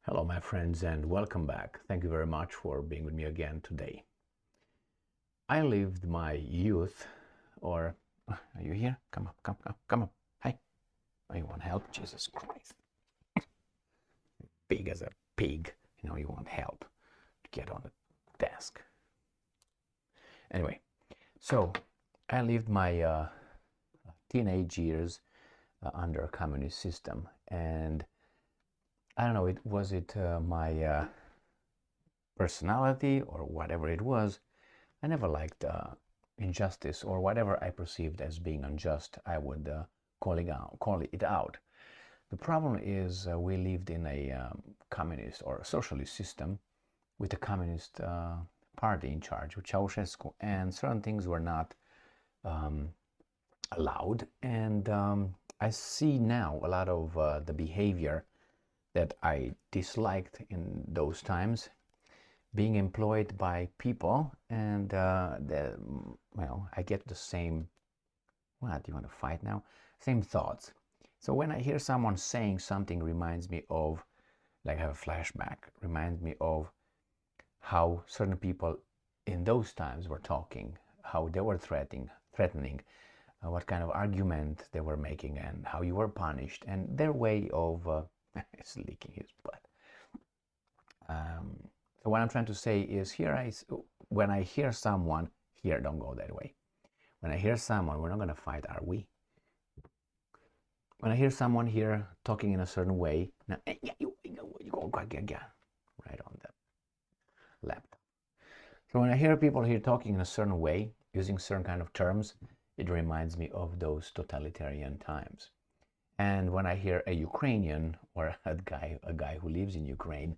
Hello, my friends, and welcome back. Thank you very much for being with me again today. I lived my youth, or are you here? Come up, come up. Hi. Oh, you want help? Jesus Christ. Big as a pig. You want help to get on the desk. Anyway, so I lived my teenage years under a communist system, and I don't know, was it my personality or whatever it was. I never liked injustice, or whatever I perceived as being unjust. I would call it out. The problem is we lived in a communist or socialist system with a communist party in charge, with Ceausescu, and certain things were not allowed. And I see now a lot of the behavior that I disliked in those times being employed by people, and I get the same, what, do you want to fight now? Same thoughts. So when I hear someone saying something, reminds me of, like I have a flashback, reminds me of how certain people in those times were talking, how they were threatening, what kind of argument they were making, and how you were punished, and their way of it's licking his butt. So what I'm trying to say is, when I hear someone here, don't go that way. When I hear someone, we're not going to fight, are we? When I hear someone here talking in a certain way, now, you go again, right on the laptop. So when I hear people here talking in a certain way, using certain kind of terms, it reminds me of those totalitarian times. And when I hear a Ukrainian or a guy who lives in Ukraine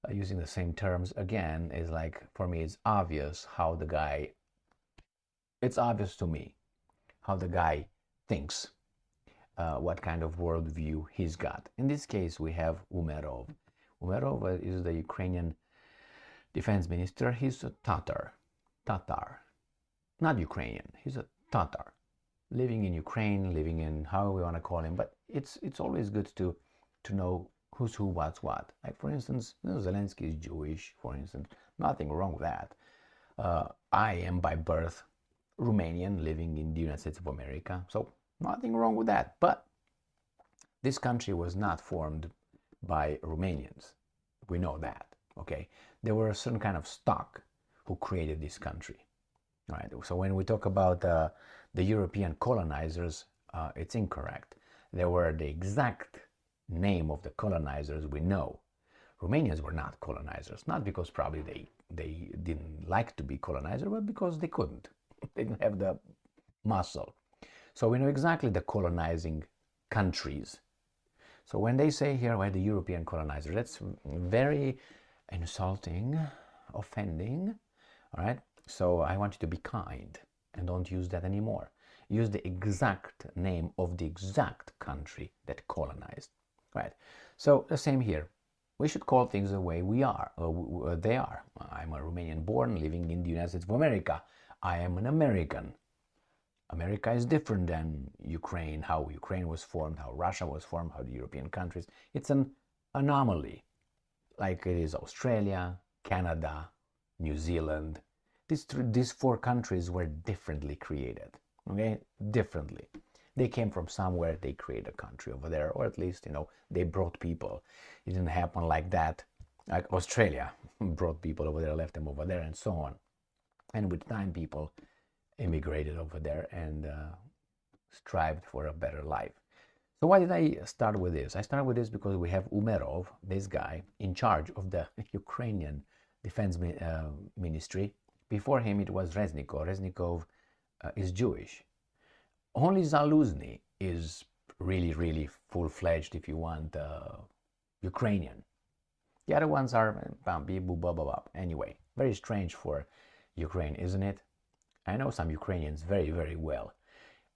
using the same terms, again, is like, for me, it's obvious it's obvious to me how the guy thinks, what kind of worldview he's got. In this case, we have Umerov. Umerov is the Ukrainian defense minister. He's a Tatar, not Ukrainian. He's a Tatar, living in Ukraine, living in, how we want to call him. But it's always good to know who's who, what's what. Like, for instance, Zelensky is Jewish, for instance. Nothing wrong with that. I am by birth Romanian, living in the United States of America. So nothing wrong with that. But this country was not formed by Romanians. We know that, okay? There were a certain kind of stock who created this country. All right. So when we talk about the European colonizers, it's incorrect. They were the exact name of the colonizers we know. Romanians were not colonizers, not because probably they didn't like to be colonizer, but because they couldn't. They didn't have the muscle. So we know exactly the colonizing countries. So when they say here, we're the European colonizer, that's very insulting, offending. All right. So I want you to be kind and don't use that anymore. Use the exact name of the exact country that colonized. Right. So the same here. We should call things the way they are. I'm a Romanian born, living in the United States of America. I am an American. America is different than Ukraine, how Ukraine was formed, how Russia was formed, how the European countries. It's an anomaly, like it is Australia, Canada, New Zealand. These four countries were differently created, okay? Differently. They came from somewhere, they created a country over there, or at least, they brought people. It didn't happen like that. Like Australia brought people over there, left them over there, and so on. And with time, people immigrated over there and strived for a better life. So why did I start with this? I started with this because we have Umerov, this guy, in charge of the Ukrainian defense ministry. Before him, it was Reznikov. Reznikov is Jewish. Only Zaluzny is really, really full-fledged, if you want, Ukrainian. The other ones are anyway, very strange for Ukraine, isn't it? I know some Ukrainians very, very well,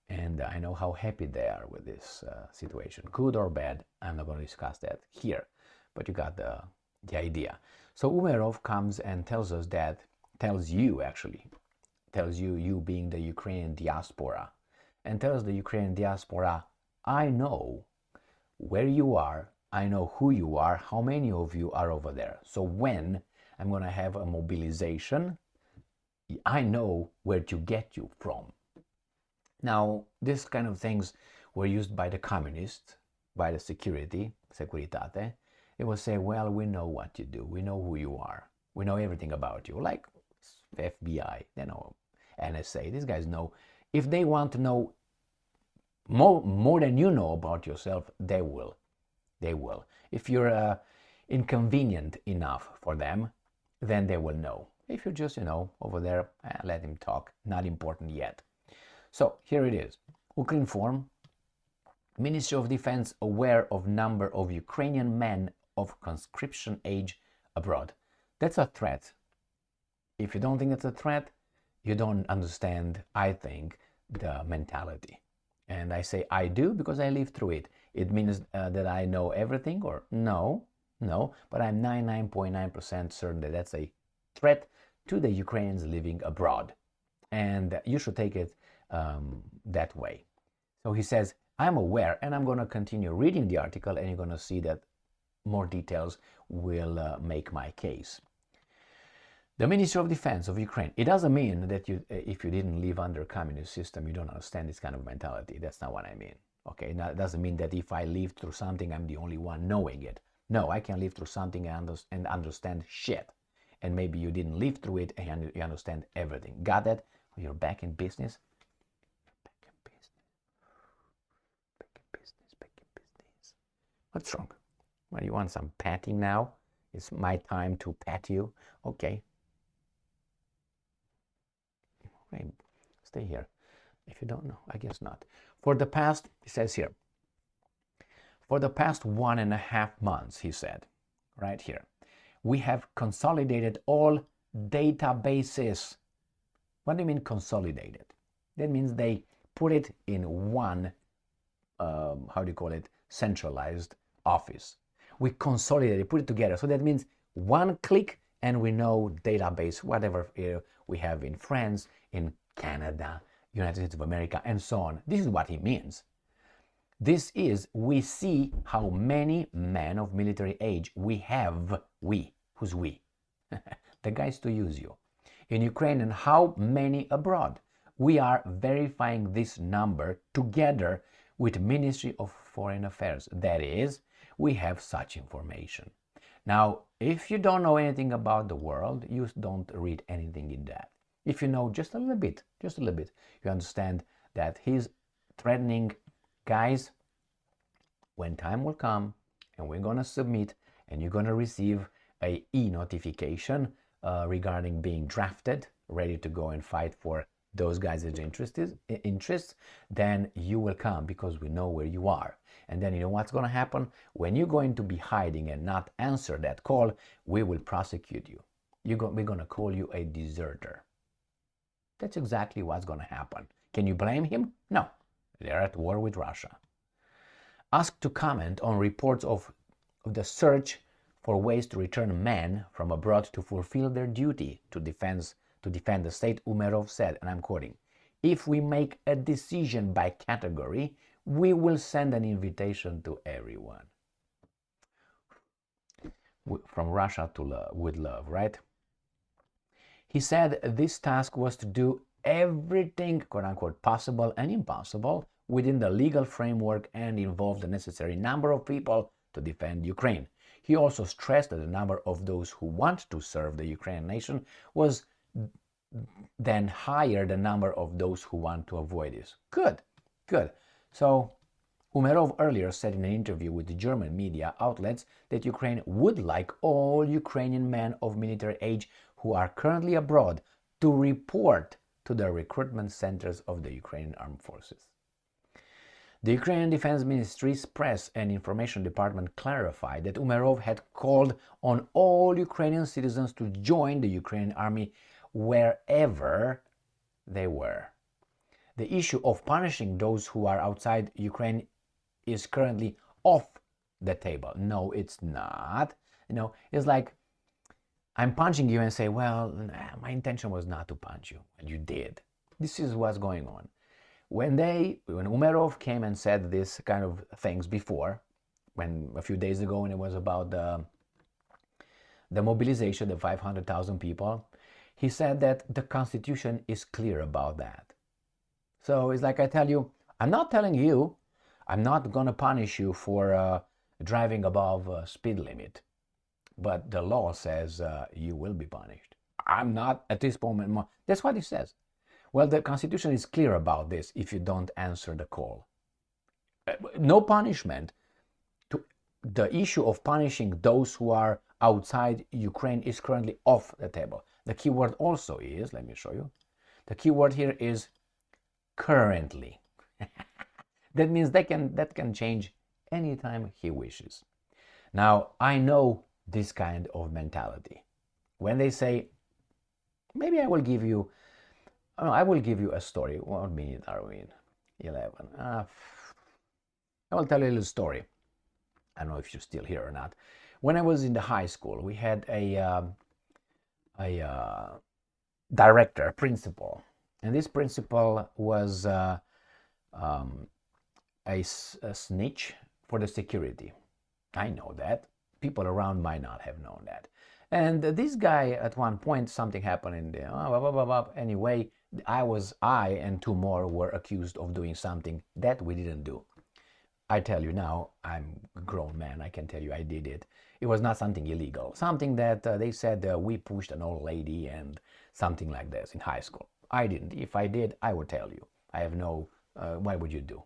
and I know how happy they are with this situation. Good or bad, I'm not going to discuss that here, but you got the idea. So Umerov comes and tells you being the Ukrainian diaspora, and tells the Ukrainian diaspora, I know where you are I know who you are, how many of you are over there. So when I'm going to have a mobilization, I know where to get you from. Now, these kind of things were used by the communists, by the Securitate. They will say, well, we know what you do. We know who you are. We know everything about you. Like FBI, they know, NSA. These guys know. If they want to know more than you know about yourself, they will. They will. If you're inconvenient enough for them, then they will know. If you're just, over there, let him talk. Not important yet. So here it is. Ukrinform, Ministry of Defense aware of number of Ukrainian men of conscription age abroad. That's a threat. If you don't think it's a threat, you don't understand, I think, the mentality. And I say I do because I lived through it. It means that I know everything, or no, but I'm 99.9% certain that that's a threat to the Ukrainians living abroad. And you should take it that way. So he says, I'm aware, and I'm going to continue reading the article, and you're going to see that more details will make my case. The Ministry of Defense of Ukraine. It doesn't mean that if you didn't live under a communist system, you don't understand this kind of mentality. That's not what I mean. Okay, now, it doesn't mean that if I lived through something, I'm the only one knowing it. No, I can live through something and understand shit. And maybe you didn't live through it and you understand everything. Got that? You're back in business. Back in business. What's wrong? Well, you want some patting now? It's my time to pat you. Okay. Okay, stay here. If you don't know, I guess not. For the past, it says here, for the past 1.5 months, he said, right here, we have consolidated all databases. What do you mean consolidated? That means they put it in one, centralized office. We consolidated, put it together. So that means one click and we know database, whatever we have in France, in Canada, United States of America, and so on. This is what he means. This is, we see how many men of military age we have. We. Who's we? The guys to use you. In Ukraine, and how many abroad. We are verifying this number together with Ministry of Foreign Affairs. That is, we have such information. Now, if you don't know anything about the world, you don't read anything in that. If you know just a little bit, you understand that he's threatening, guys, when time will come and we're going to submit and you're going to receive a e-notification regarding being drafted, ready to go and fight for those guys' interests, then you will come because we know where you are. And then you know what's going to happen? When you're going to be hiding and not answer that call, we will prosecute you. We're going to call you a deserter. That's exactly what's going to happen. Can you blame him? No. They're at war with Russia. Asked to comment on reports of the search for ways to return men from abroad to fulfill their duty to defend the state, Umerov said, and I'm quoting, if we make a decision by category, we will send an invitation to everyone. From Russia to love, with love, right? He said this task was to do everything, quote unquote, possible and impossible within the legal framework and involve the necessary number of people to defend Ukraine. He also stressed that the number of those who want to serve the Ukrainian nation was then higher the number of those who want to avoid this. Good. So Umerov earlier said in an interview with the German media outlets that Ukraine would like all Ukrainian men of military age who are currently abroad to report to the recruitment centers of the Ukrainian armed forces. The Ukrainian Defense Ministry's press and information department clarified that Umerov had called on all Ukrainian citizens to join the Ukrainian army wherever they were. The issue of punishing those who are outside Ukraine is currently off the table. No, it's not. It's like I'm punching you and say, well, my intention was not to punch you, and you did. This is what's going on. When Umerov came and said this kind of things before, when a few days ago, when it was about the mobilization, the 500,000 people, he said that the Constitution is clear about that. So it's like I tell you, I'm not telling you, I'm not going to punish you for driving above speed limit, but the law says you will be punished. I'm not at this moment. That's what he says. Well, the Constitution is clear about this if you don't answer the call. No punishment. The issue of punishing those who are outside Ukraine is currently off the table. The key word also is, let me show you, the key word here is currently. That means that can change anytime he wishes. Now, I know this kind of mentality. When they say, maybe I will give you a story. What minute are we in? 11. I will tell you a little story. I don't know if you're still here or not. When I was in the high school, we had a director, a principal, and this principal was a snitch for the security. I know that. People around might not have known that. And this guy, at one point, something happened in there. Anyway, I and two more were accused of doing something that we didn't do. I tell you now, I'm a grown man. I can tell you I did it. It was not something illegal. Something that they said we pushed an old lady and something like this in high school. I didn't. If I did, I would tell you. I have no, why would you do?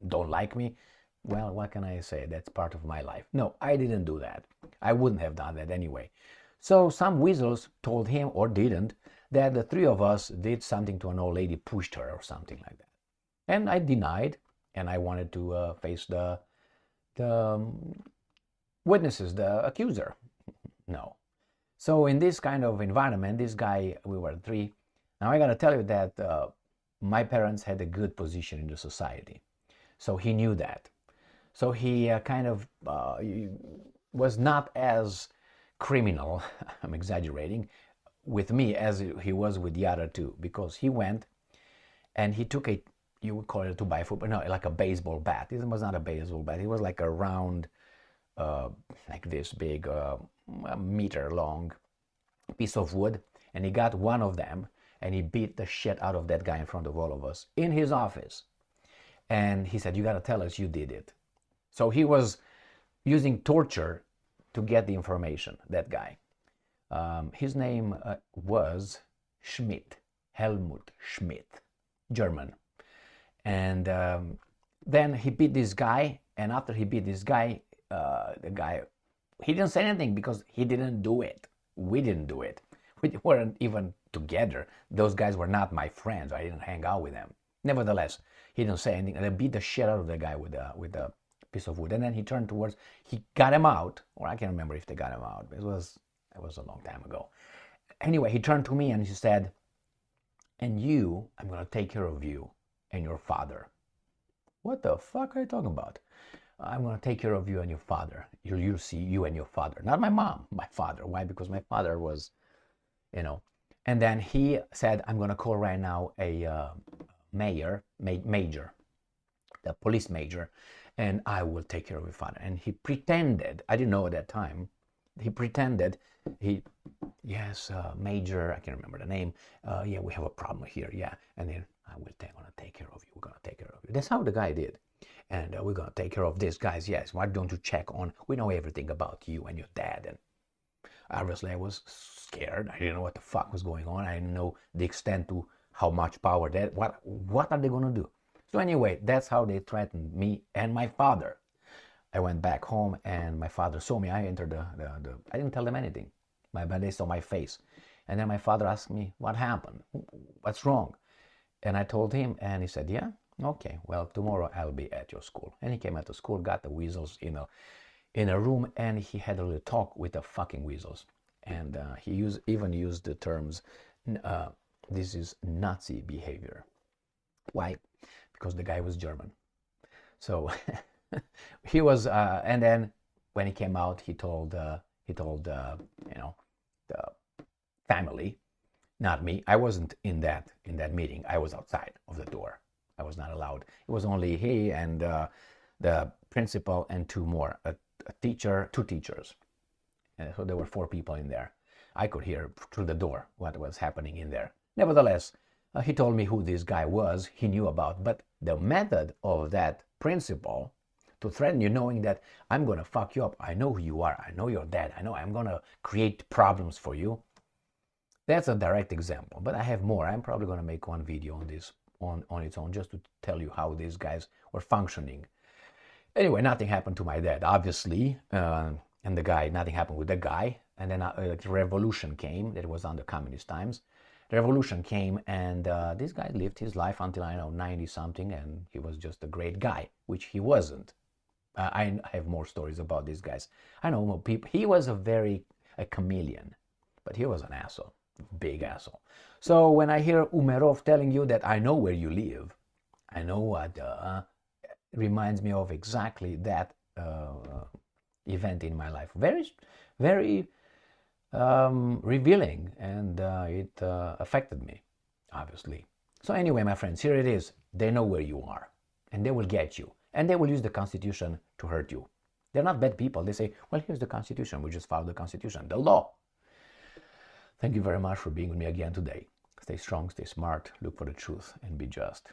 Don't like me? Well, what can I say? That's part of my life. No, I didn't do that. I wouldn't have done that anyway. So some weasels told him, or didn't, that the three of us did something to an old lady, pushed her or something like that. And I denied, and I wanted to face the witnesses, the accuser. No. So in this kind of environment, this guy, we were three. Now I got to tell you that my parents had a good position in the society. So he knew that. So he kind of was not as criminal, I'm exaggerating, with me as he was with the other two, because he went and he took a, you would call it a 2x4, but no, like a baseball bat. It was not a baseball bat. It was like a round, like this big, a meter long piece of wood. And he got one of them and he beat the shit out of that guy in front of all of us in his office. And he said, you got to tell us you did it. So he was using torture to get the information, that guy. His name was Schmidt, Helmut Schmidt, German. And then he beat this guy, and after he beat this guy, the guy, he didn't say anything because he didn't do it. We didn't do it. We weren't even together. Those guys were not my friends. I didn't hang out with them. Nevertheless, he didn't say anything, and they beat the shit out of the guy with a piece of wood. And then he turned towards, he got him out, or I can't remember if they got him out. It was a long time ago. Anyway, he turned to me and he said, and you, I'm going to take care of you and your father. What the fuck are you talking about? I'm going to take care of you and your father. You'll see, you and your father. Not my mom, my father. Why? Because my father was, you know. And then he said, I'm going to call right now a major, the police major, and I will take care of your father. And he pretended, I didn't know at that time, he pretended, yes, major, I can't remember the name, yeah, we have a problem here, yeah, and then I'm going to take care of you, we're going to take care of you. That's how the guy did. And we're going to take care of this, guys, yes, why don't you check on, we know everything about you and your dad. And obviously I was scared, I didn't know what the fuck was going on, I didn't know the extent to how much power that, what are they going to do? So anyway, that's how they threatened me and my father. I went back home and my father saw me. I entered I didn't tell them anything. But they saw my face. And then my father asked me, what happened? What's wrong? And I told him, and he said, yeah, okay, well, tomorrow I'll be at your school. And he came at the school, got the weasels in a room, and he had a little talk with the fucking weasels. And he even used the terms, this is Nazi behavior. Why? Because the guy was German. So he was, and then when he came out, he told the family, not me. I wasn't in that meeting. I was outside of the door. I was not allowed. It was only he and the principal and two more, a teacher, two teachers. And so there were 4 people in there. I could hear through the door what was happening in there. Nevertheless, he told me who this guy was, he knew about, but the method of that principal to threaten you, knowing that I'm going to fuck you up, I know who you are, I know you're dead, I know I'm going to create problems for you. That's a direct example, but I have more. I'm probably going to make one video on this on its own, just to tell you how these guys were functioning. Anyway, nothing happened to my dad, obviously, and the guy, nothing happened with the guy. And then the revolution came. That was under communist times. The revolution came, and this guy lived his life until, I know, 90 something, and he was just a great guy, which he wasn't. I have more stories about these guys. I know more people. He was a chameleon, but he was an asshole, big asshole. So when I hear Umerov telling you that I know where you live, I know what reminds me of exactly that event in my life. Very, very revealing, and it affected me, obviously. So anyway, my friends, here it is. They know where you are, and they will get you, and they will use the Constitution to hurt you. They're not bad people. They say, well, here's the Constitution. We just follow the Constitution, the law. Thank you very much for being with me again today. Stay strong, stay smart, look for the truth, and be just.